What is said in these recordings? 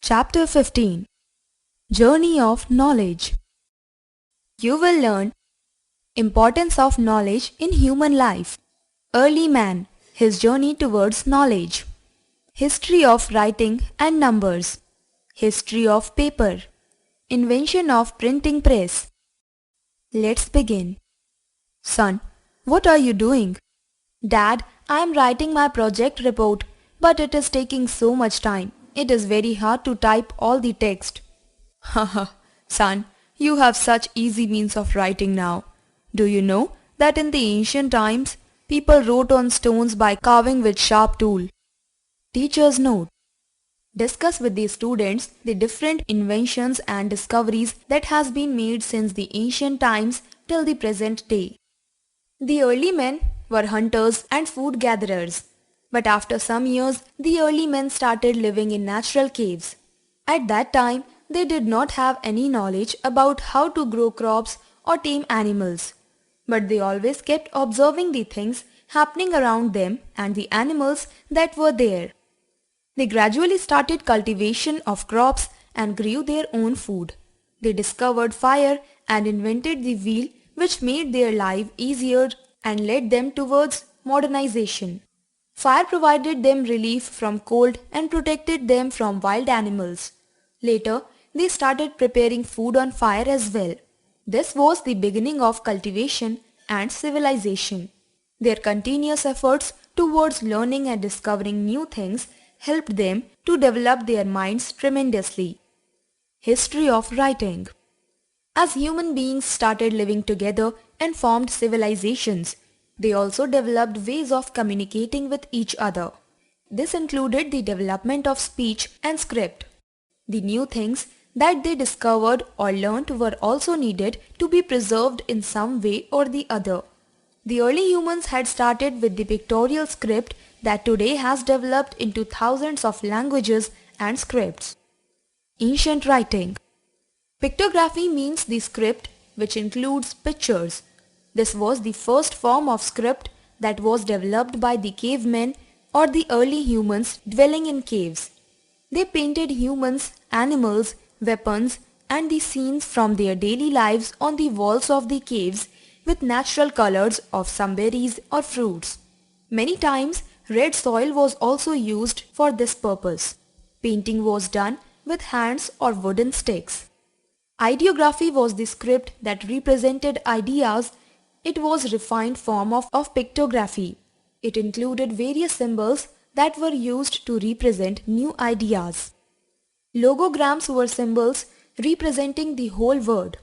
Chapter 15 Journey of Knowledge. You will learn importance of knowledge in human life. Early man, his journey towards knowledge. History of writing and numbers. History of paper. Invention of printing press. Let's begin. Son, what are you doing? Dad, I am writing my project report, but it is taking so much time. It is very hard to type all the text. Haha, son, you have such easy means of writing now. Do you know that in the ancient times, people wrote on stones by carving with sharp tool? Teacher's note. Discuss with the students the different inventions and discoveries that has been made since the ancient times till the present day. The early men were hunters and food gatherers. But after some years, the early men started living in natural caves. At that time, they did not have any knowledge about how to grow crops or tame animals. But they always kept observing the things happening around them and the animals that were there. They gradually started cultivation of crops and grew their own food. They discovered fire and invented the wheel, which made their life easier and led them towards modernization. Fire provided them relief from cold and protected them from wild animals. Later, they started preparing food on fire as well. This was the beginning of cultivation and civilization. Their continuous efforts towards learning and discovering new things helped them to develop their minds tremendously. History of writing. As human beings started living together and formed civilizations, they also developed ways of communicating with each other. This included the development of speech and script. The new things that they discovered or learnt were also needed to be preserved in some way or the other. The early humans had started with the pictorial script that today has developed into thousands of languages and scripts. Ancient writing. Pictography means the script which includes pictures. This was the first form of script that was developed by the cavemen or the early humans dwelling in caves. They painted humans, animals, weapons, and the scenes from their daily lives on the walls of the caves with natural colors of some berries or fruits. Many times, red soil was also used for this purpose. Painting was done with hands or wooden sticks. Ideography was the script that represented ideas. It was a refined form of pictography. It included various symbols that were used to represent new ideas. Logograms were symbols representing the whole word.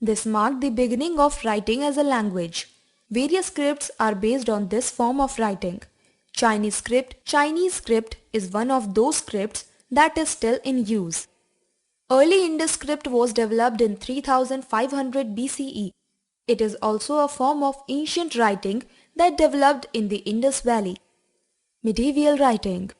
This marked the beginning of writing as a language. Various scripts are based on this form of writing. Chinese script is one of those scripts that is still in use. Early Indus script was developed in 3500 BCE. It is also a form of ancient writing that developed in the Indus Valley. Medieval writing.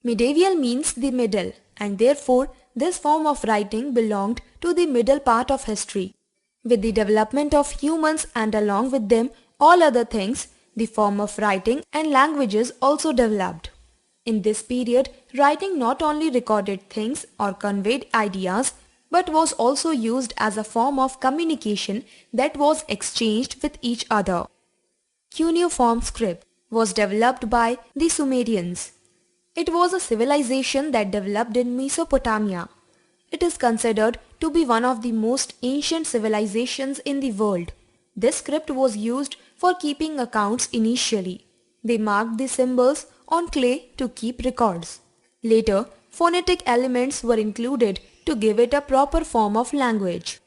Medieval means the middle, and therefore this form of writing belonged to the middle part of history. With the development of humans and along with them all other things, the form of writing and languages also developed. In this period, writing not only recorded things or conveyed ideas, but was also used as a form of communication that was exchanged with each other. Cuneiform script was developed by the Sumerians. It was a civilization that developed in Mesopotamia. It is considered to be one of the most ancient civilizations in the world. This script was used for keeping accounts initially. They marked the symbols on clay to keep records. Later, phonetic elements were included to give it a proper form of language.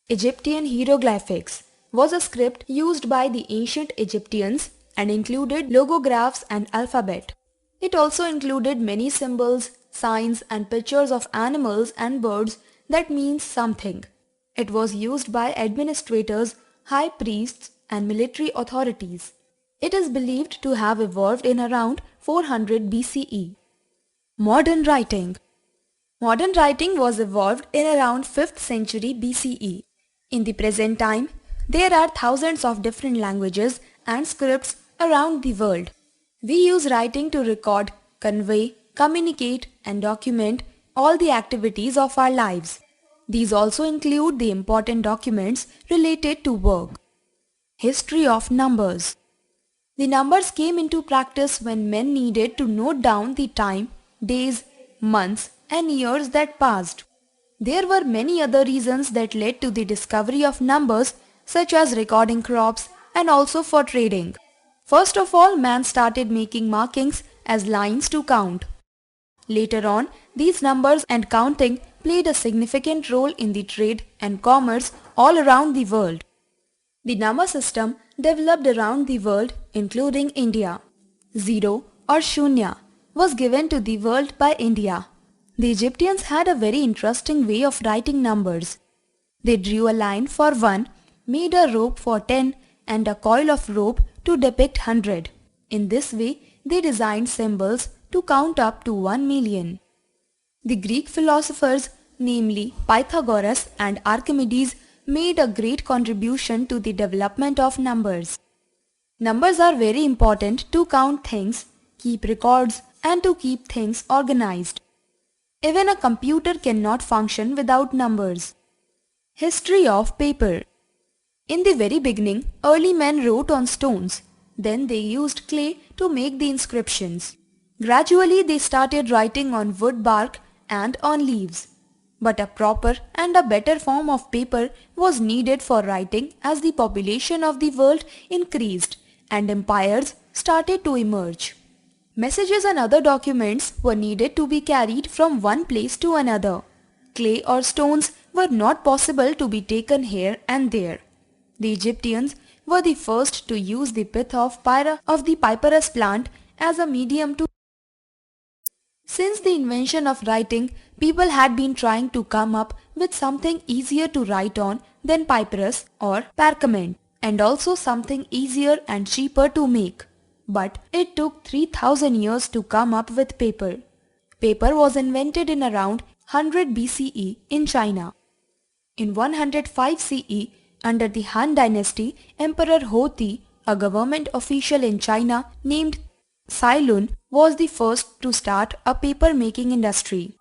Egyptian hieroglyphics was a script used by the ancient Egyptians and included logographs and alphabet. It also included many symbols, signs and pictures of animals and birds that means something. It was used by administrators, high priests and military authorities. It is believed to have evolved in around 400 BCE. Modern writing. Modern writing was evolved in around 5th century BCE. In the present time, there are thousands of different languages and scripts around the world. We use writing to record, convey, communicate and document all the activities of our lives. These also include the important documents related to work. History of numbers. The numbers came into practice when men needed to note down the time, days, months, and years that passed. There were many other reasons that led to the discovery of numbers, such as recording crops and also for trading. First of all, man started making markings as lines to count. Later on, these numbers and counting played a significant role in the trade and commerce all around the world. The number system developed around the world, including India. Zero or Shunya was given to the world by India. The Egyptians had a very interesting way of writing numbers. They drew a line for 1, made a rope for 10 and a coil of rope to depict 100. In this way, they designed symbols to count up to 1 million. The Greek philosophers, namely Pythagoras and Archimedes, made a great contribution to the development of numbers. Numbers are very important to count things, keep records, and to keep things organized. Even a computer cannot function without numbers. History of paper. In the very beginning, early men wrote on stones. Then they used clay to make the inscriptions. Gradually they started writing on wood bark and on leaves. But a proper and a better form of paper was needed for writing as the population of the world increased and empires started to emerge. Messages and other documents were needed to be carried from one place to another. Clay or stones were not possible to be taken here and there. The Egyptians were the first to use the pith of the papyrus plant as a medium to. Since the invention of writing, people had been trying to come up with something easier to write on than papyrus or perkament, and also something easier and cheaper to make. But it took 3000 years to come up with paper. Paper was invented in around 100 BCE in China. In 105 CE, under the Han dynasty, Emperor Hoti, a government official in China named Cylun, was the first to start a paper making industry.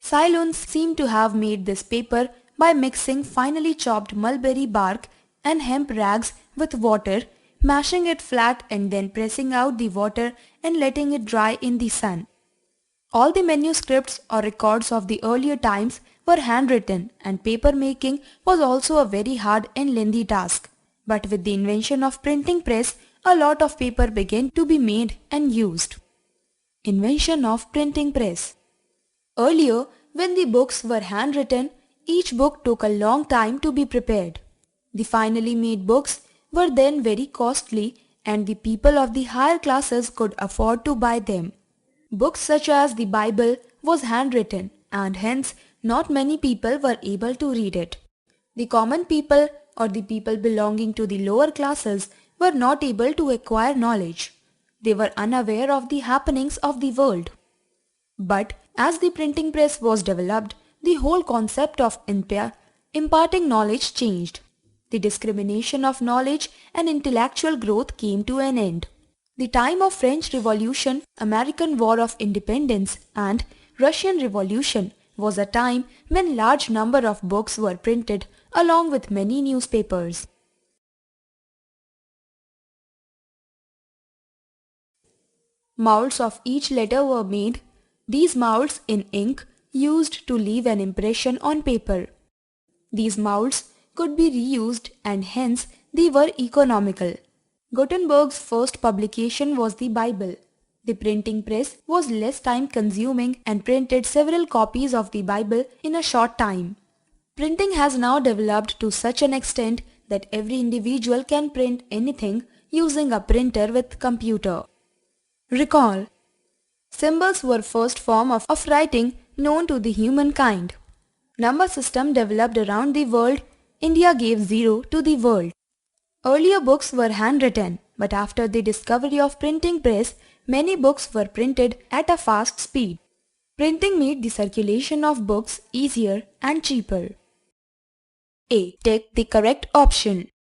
Cylun seemed to have made this paper by mixing finely chopped mulberry bark and hemp rags with water, mashing it flat and then pressing out the water and letting it dry in the sun. All the manuscripts or records of the earlier times were handwritten, and paper making was also a very hard and lengthy task. But with the invention of printing press, a lot of paper began to be made and used. Invention of printing press. Earlier, when the books were handwritten, each book took a long time to be prepared. The finally made books were then very costly, and the people of the higher classes could afford to buy them. Books such as the Bible was handwritten, and hence not many people were able to read it. The common people or the people belonging to the lower classes were not able to acquire knowledge. They were unaware of the happenings of the world. But as the printing press was developed, the whole concept of imparting knowledge changed. The discrimination of knowledge and intellectual growth came to an end. The time of French Revolution, American War of Independence, and Russian Revolution was a time when large number of books were printed along with many newspapers. Molds of each letter were made, these molds in ink used to leave an impression on paper. These molds could be reused and hence they were economical. Gutenberg's first publication was the Bible. The printing press was less time consuming and printed several copies of the Bible in a short time. Printing has now developed to such an extent that every individual can print anything using a printer with computer. Recall. Symbols were first form of writing known to the humankind. Number system developed around the world. India gave zero to the world. Earlier books were handwritten, but after the discovery of printing press, many books were printed at a fast speed. Printing made the circulation of books easier and cheaper. A. Take the correct option.